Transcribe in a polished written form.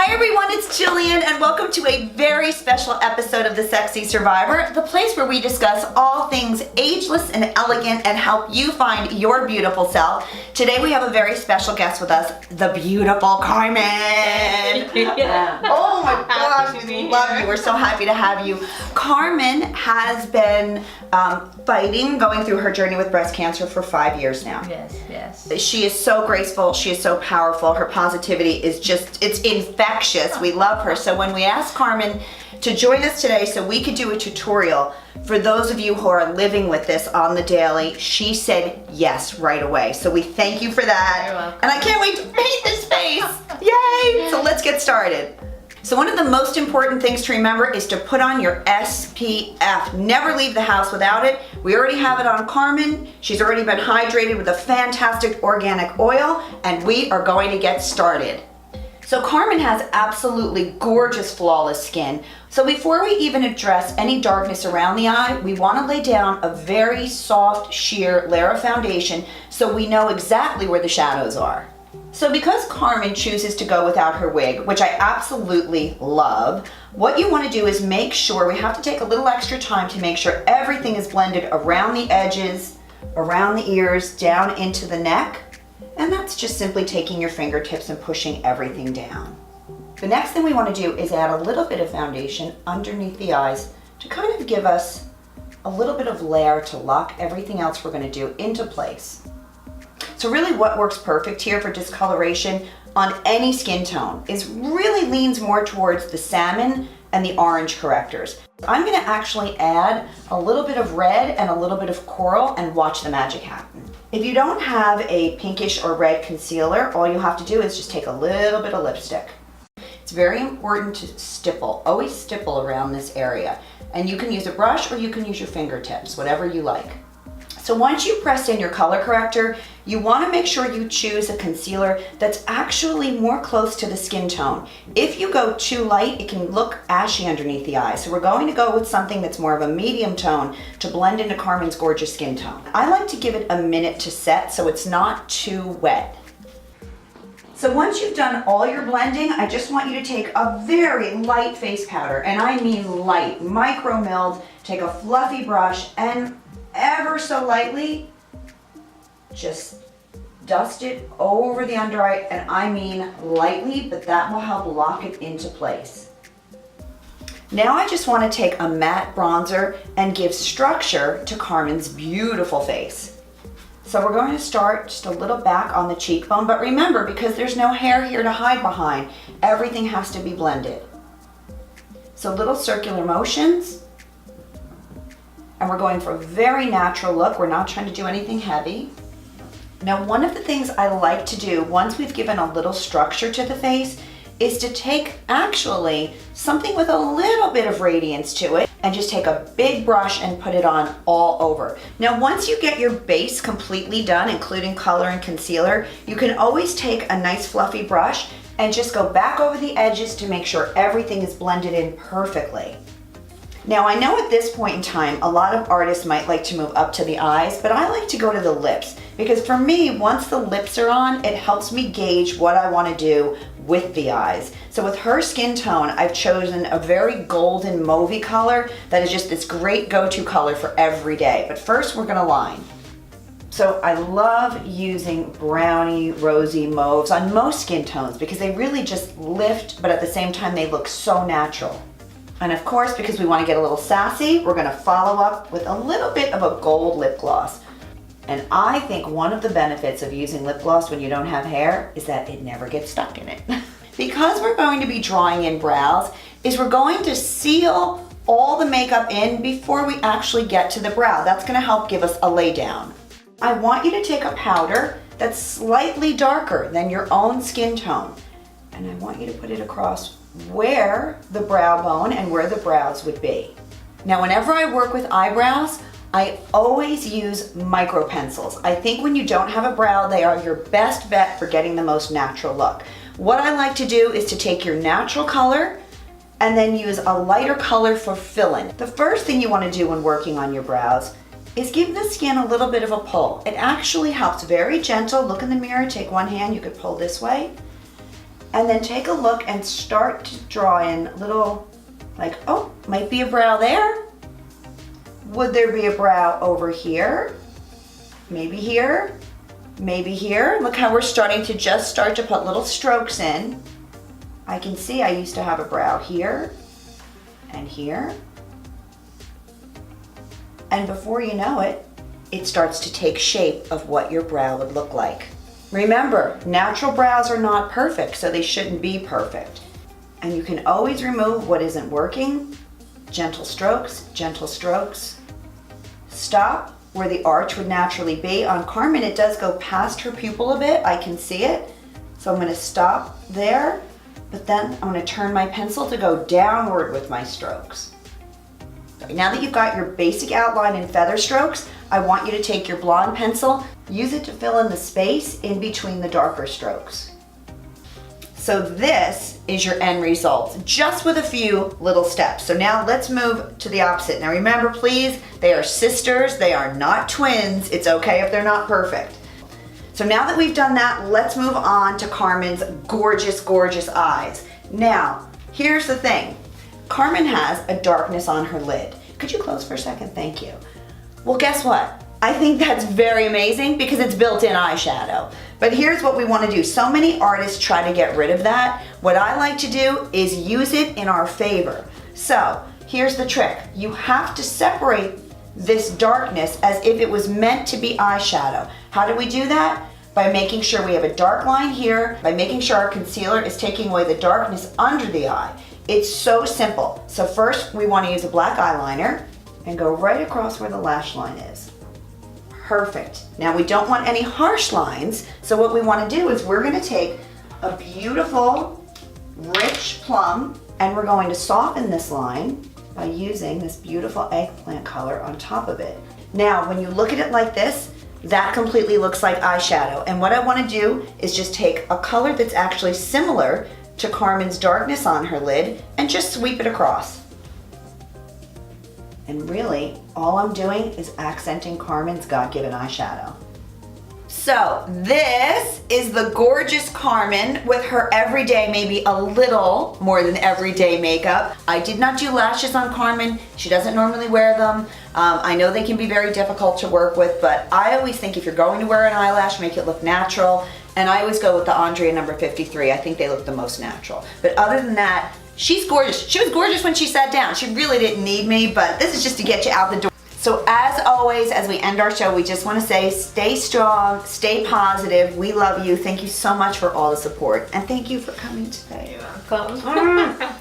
Hi everyone, it's Jillian and welcome to a very special episode of The Sexy Survivor, the place where we discuss all things ageless and elegant and help you find your beautiful self. Today we have a very special guest with us, the beautiful Carmen. Oh my gosh, we love you. We're so happy to have you. Carmen has been fighting, going through her journey with breast cancer for 5 years now. Yes. She is so graceful, she is so powerful, her positivity is just, it's infectious. We love her. So when we asked Carmen to join us today so we could do a tutorial for those of you who are living with this on the daily, she said yes right away. So we thank you for that. You're welcome. And I can't wait to paint this face. Yay! So let's get started. So one of the most important things to remember is to put on your SPF. Never leave the house without it. We already have it on Carmen. She's already been hydrated with a fantastic organic oil, and we are going to get started. So Carmen has absolutely gorgeous, flawless skin. So before we even address any darkness around the eye, we want to lay down a very soft, sheer layer of foundation so we know exactly where the shadows are. So because Carmen chooses to go without her wig, which I absolutely love, what you want to do is make sure, we have to take a little extra time to make sure everything is blended around the edges, around the ears, down into the neck. And that's just simply taking your fingertips and pushing everything down. The next thing we want to do is add a little bit of foundation underneath the eyes to kind of give us a little bit of layer to lock everything else we're going to do into place. So really what works perfect here for discoloration on any skin tone is really leans more towards the salmon and the orange correctors. I'm going to actually add a little bit of red and a little bit of coral and watch the magic happen. If you don't have a pinkish or red concealer, all you have to do is just take a little bit of lipstick. It's very important to stipple. Always stipple around this area. And you can use a brush or you can use your fingertips, whatever you like. So once you press in your color corrector, you want to make sure you choose a concealer that's actually more close to the skin tone. If you go too light, it can look ashy underneath the eye. So we're going to go with something that's more of a medium tone to blend into Carmen's gorgeous skin tone. I like to give it a minute to set so it's not too wet. So once you've done all your blending, I just want you to take a very light face powder, and I mean light, micro milled. Take a fluffy brush and ever so lightly, just dust it over the under eye, and I mean lightly, but that will help lock it into place. Now I just want to take a matte bronzer and give structure to Carmen's beautiful face. So we're going to start just a little back on the cheekbone, but remember, because there's no hair here to hide behind, everything has to be blended. So little circular motions. And we're going for a very natural look. We're not trying to do anything heavy. Now, one of the things I like to do once we've given a little structure to the face is to take actually something with a little bit of radiance to it and just take a big brush and put it on all over. Now, once you get your base completely done, including color and concealer, you can always take a nice fluffy brush and just go back over the edges to make sure everything is blended in perfectly. Now I know at this point in time, a lot of artists might like to move up to the eyes, but I like to go to the lips because for me, once the lips are on, it helps me gauge what I want to do with the eyes. So with her skin tone, I've chosen a very golden mauvey color that is just this great go-to color for every day. But first we're going to line. So I love using browny, rosy mauves on most skin tones because they really just lift, but at the same time they look so natural. And of course, because we want to get a little sassy, we're going to follow up with a little bit of a gold lip gloss. And I think one of the benefits of using lip gloss when you don't have hair is that it never gets stuck in it. Because we're going to be drawing in brows, is we're going to seal all the makeup in before we actually get to the brow. That's going to help give us a lay down. I want you to take a powder that's slightly darker than your own skin tone. And I want you to put it across where the brow bone and where the brows would be. Now, whenever I work with eyebrows, I always use micro pencils. I think when you don't have a brow, they are your best bet for getting the most natural look. What I like to do is to take your natural color and then use a lighter color for fill-in. The first thing you want to do when working on your brows is give the skin a little bit of a pull. It actually helps, very gentle. Look in the mirror, take one hand, you could pull this way. And then take a look and start to draw in little, like, oh, might be a brow there. Would there be a brow over here? Maybe here, maybe here. Look how we're starting to just start to put little strokes in. I can see I used to have a brow here and here. And before you know it, it starts to take shape of what your brow would look like. Remember, natural brows are not perfect, so they shouldn't be perfect. And you can always remove what isn't working. Gentle strokes, gentle strokes. Stop where the arch would naturally be. On Carmen, it does go past her pupil a bit. I can see it. So I'm gonna stop there, but then I'm gonna turn my pencil to go downward with my strokes. Now that you've got your basic outline and feather strokes, I want you to take your blonde pencil, use it to fill in the space in between the darker strokes. So this is your end result, just with a few little steps. So now let's move to the opposite. Now remember, please, they are sisters, they are not twins. It's okay if they're not perfect. So now that we've done that, let's move on to Carmen's gorgeous, gorgeous eyes. Now, here's the thing. Carmen has a darkness on her lid. Could you close for a second? Thank you. Well, guess what? I think that's very amazing because it's built-in eyeshadow. But here's what we want to do. So many artists try to get rid of that. What I like to do is use it in our favor. So here's the trick. You have to separate this darkness as if it was meant to be eyeshadow. How do we do that? By making sure we have a dark line here, by making sure our concealer is taking away the darkness under the eye. It's so simple. So first we want to use a black eyeliner and go right across where the lash line is. Perfect. Now we don't want any harsh lines, so what we want to do is we're going to take a beautiful rich plum and we're going to soften this line by using this beautiful eggplant color on top of it. Now when you look at it like this, that completely looks like eyeshadow, and what I want to do is just take a color that's actually similar to Carmen's darkness on her lid and just sweep it across. And really, all I'm doing is accenting Carmen's God-given eyeshadow. So this is the gorgeous Carmen with her everyday, maybe a little more than everyday makeup. I did not do lashes on Carmen. She doesn't normally wear them. I know they can be very difficult to work with, but I always think if you're going to wear an eyelash, make it look natural. And I always go with the Andrea number 53. I think they look the most natural. But other than that, she's gorgeous. She was gorgeous when she sat down. She really didn't need me, but this is just to get you out the door. So as always, as we end our show, we just want to say stay strong, stay positive. We love you. Thank you so much for all the support. And thank you for coming today. You're welcome.